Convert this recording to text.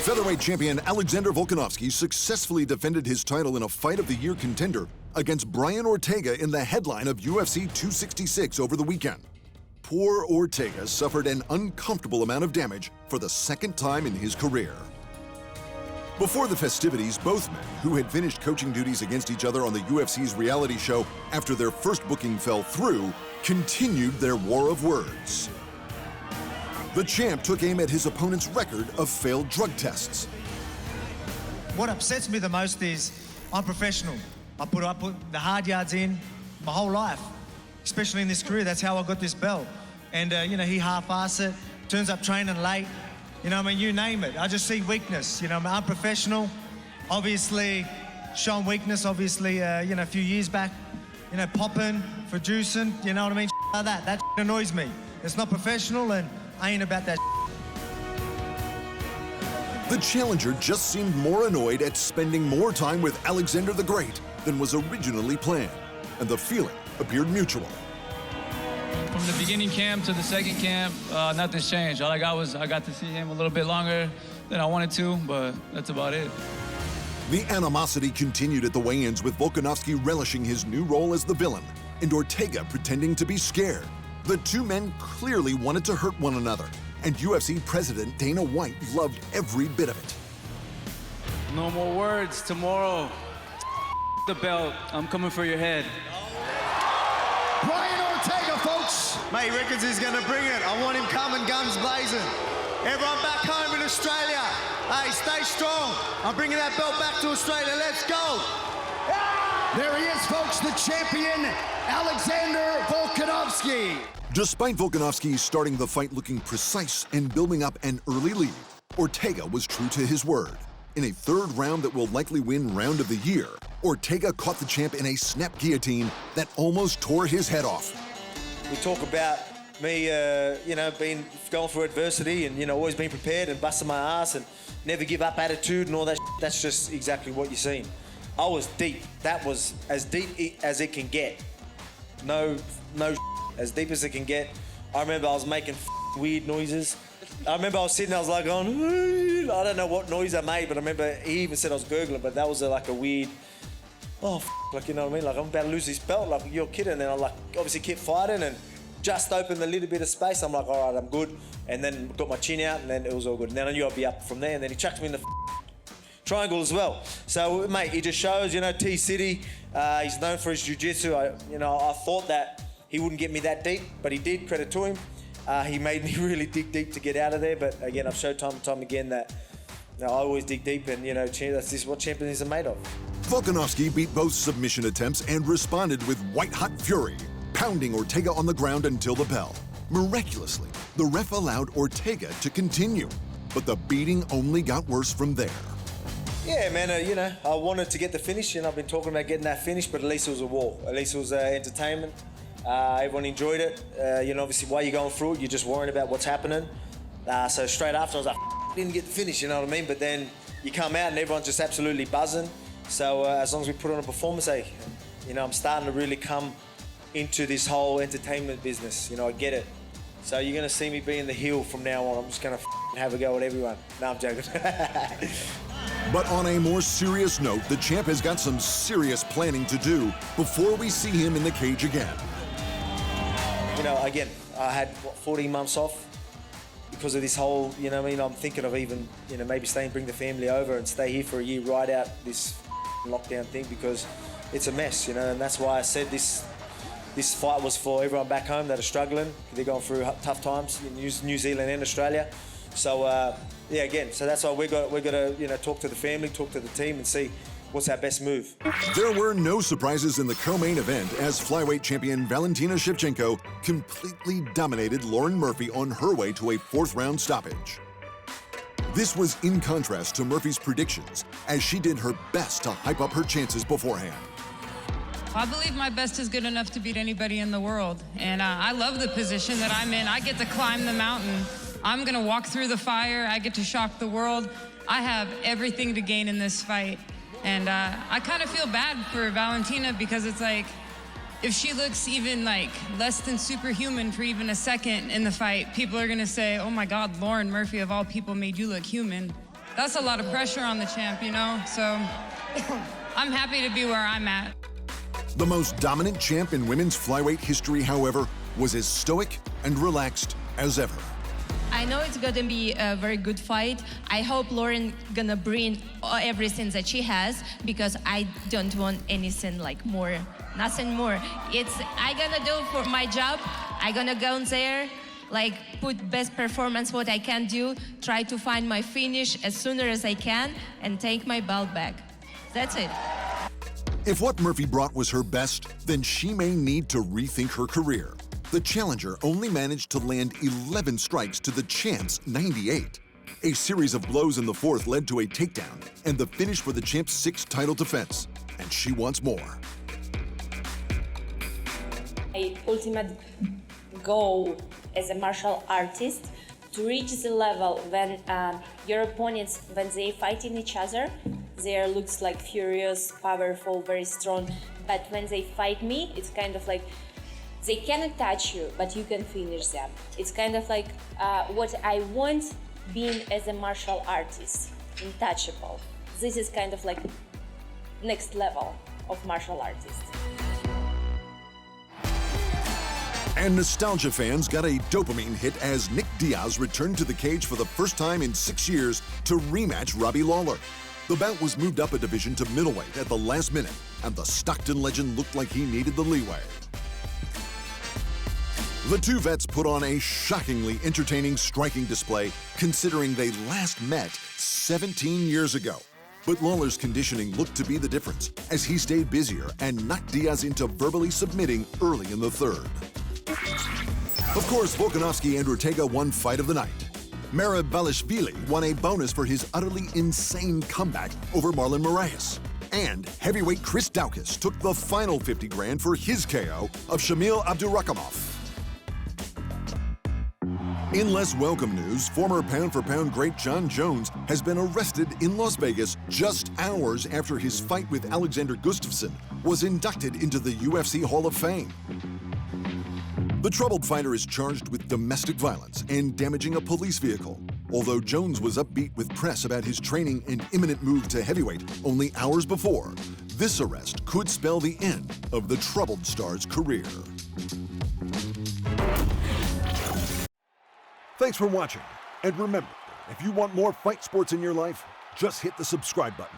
Featherweight champion Alexander Volkanovski successfully defended his title in a Fight of the Year contender against Brian Ortega in the headline of UFC 266 over the weekend. Poor Ortega suffered an uncomfortable amount of damage for the second time in his career. Before the festivities, both men, who had finished coaching duties against each other on the UFC's reality show after their first booking fell through, continued their war of words. The champ took aim at his opponent's record of failed drug tests. What upsets me the most is I'm professional. I put the hard yards in my whole life, especially in this career. That's how I got this belt. And, he half-assed it, turns up training late. You name it. I just see weakness. I'm professional. Obviously, shown weakness, a few years back, popping, producing, like that. That annoys me. It's not professional, and I ain't about that. The challenger just seemed more annoyed at spending more time with Alexander the Great than was originally planned, and the feeling appeared mutual. From the beginning camp to the second camp, nothing's changed. All I got was I got to see him a little bit longer than I wanted to, but that's about it. The animosity continued at the weigh-ins, with Volkanovski relishing his new role as the villain and Ortega pretending to be scared. The two men clearly wanted to hurt one another, and UFC President Dana White loved every bit of it. No more words. Tomorrow, the belt. I'm coming for your head. Brian Ortega, folks. Mate, he reckons he's going to bring it. I want him coming guns blazing. Everyone back home in Australia, hey, stay strong. I'm bringing that belt back to Australia. Let's go. There he is, folks, the champion, Alexander Volkanovski. Despite Volkanovski starting the fight looking precise and building up an early lead, Ortega was true to his word. In a third round that will likely win round of the year, Ortega caught the champ in a snap guillotine that almost tore his head off. We talk about me, going through adversity and, always being prepared and busting my ass and never give up attitude and all that. That's just exactly what you're seeing. I was deep. That was as deep as it can get. No, as deep as it can get. I remember I was making weird noises. I remember I was sitting, I was like going, I don't know what noise I made, but I remember he even said I was gurgling, but that was like a weird, like, you know what I mean? Like, I'm about to lose this belt, like, you're kidding. And I obviously kept fighting and just opened a little bit of space. I'm like, all right, I'm good. And then got my chin out and then it was all good. And then I knew I'd be up from there. And then he chucked me in the triangle as well. So, mate, he just shows, T-City, he's known for his jiu-jitsu. I thought that he wouldn't get me that deep, but he did, credit to him. He made me really dig deep to get out of there. But again, I've showed time and time again that I always dig deep and, this is what champions are made of. Volkanovski beat both submission attempts and responded with white-hot fury, pounding Ortega on the ground until the bell. Miraculously, the ref allowed Ortega to continue, but the beating only got worse from there. Yeah, man, I wanted to get the finish, and I've been talking about getting that finish, but at least it was a war. At least it was entertainment. Everyone enjoyed it. Obviously, while you're going through it, you're just worrying about what's happening. So straight after, I was like, didn't get the finish, you know what I mean? But then you come out and everyone's just absolutely buzzing. So as long as we put on a performance, I'm starting to really come into this whole entertainment business. I get it. So you're going to see me being the heel from now on. I'm just going to have a go at everyone. No, I'm joking. But on a more serious note, the champ has got some serious planning to do before we see him in the cage again. Again, I had, 14 months off because of this whole, I'm thinking of even, maybe bring the family over and stay here for a year, ride out this lockdown thing because it's a mess, and that's why I said this fight was for everyone back home that are struggling. They're going through tough times in New Zealand and Australia. So, so that's why we're going to talk to the family, talk to the team and see what's our best move. There were no surprises in the co-main event as flyweight champion Valentina Shevchenko completely dominated Lauren Murphy on her way to a fourth-round stoppage. This was in contrast to Murphy's predictions, as she did her best to hype up her chances beforehand. I believe my best is good enough to beat anybody in the world, and I love the position that I'm in. I get to climb the mountain. I'm gonna walk through the fire. I get to shock the world. I have everything to gain in this fight. And I kind of feel bad for Valentina because it's like, if she looks even like less than superhuman for even a second in the fight, people are gonna say, oh my God, Lauren Murphy of all people made you look human. That's a lot of pressure on the champ, you know? So I'm happy to be where I'm at. The most dominant champ in women's flyweight history, however, was as stoic and relaxed as ever. I know it's gonna be a very good fight. I hope Lauren gonna bring everything that she has, because I don't want anything like more, nothing more. I gonna do for my job. I gonna go in there, like put best performance what I can do, try to find my finish as sooner as I can, and take my belt back. That's it. If what Murphy brought was her best, then she may need to rethink her career. The challenger only managed to land 11 strikes to the champ's 98. A series of blows in the fourth led to a takedown and the finish for the champ's sixth title defense. And she wants more. My ultimate goal as a martial artist to reach the level when your opponents, when they fighting each other, they looks like furious, powerful, very strong. But when they fight me, it's kind of like they cannot touch you, but you can finish them. It's kind of like what I want being as a martial artist, untouchable. This is kind of like next level of martial artist. And nostalgia fans got a dopamine hit as Nick Diaz returned to the cage for the first time in 6 years to rematch Robbie Lawler. The bout was moved up a division to middleweight at the last minute, and the Stockton legend looked like he needed the leeway. The two vets put on a shockingly entertaining striking display, considering they last met 17 years ago. But Lawler's conditioning looked to be the difference, as he stayed busier and knocked Diaz into verbally submitting early in the third. Of course, Volkanovski and Ortega won fight of the night. Balashvili won a bonus for his utterly insane comeback over Marlon Moraes. And heavyweight Chris Daukaus took the final 50 grand for his KO of Shamil Abdurakhimov. In less welcome news, former pound-for-pound great Jon Jones has been arrested in Las Vegas just hours after his fight with Alexander Gustafsson was inducted into the UFC Hall of Fame. The troubled fighter is charged with domestic violence and damaging a police vehicle, although Jones was upbeat with press about his training and imminent move to heavyweight only hours before. This arrest could spell the end of the troubled star's career. Thanks for watching, and remember, if you want more fight sports in your life, just hit the subscribe button.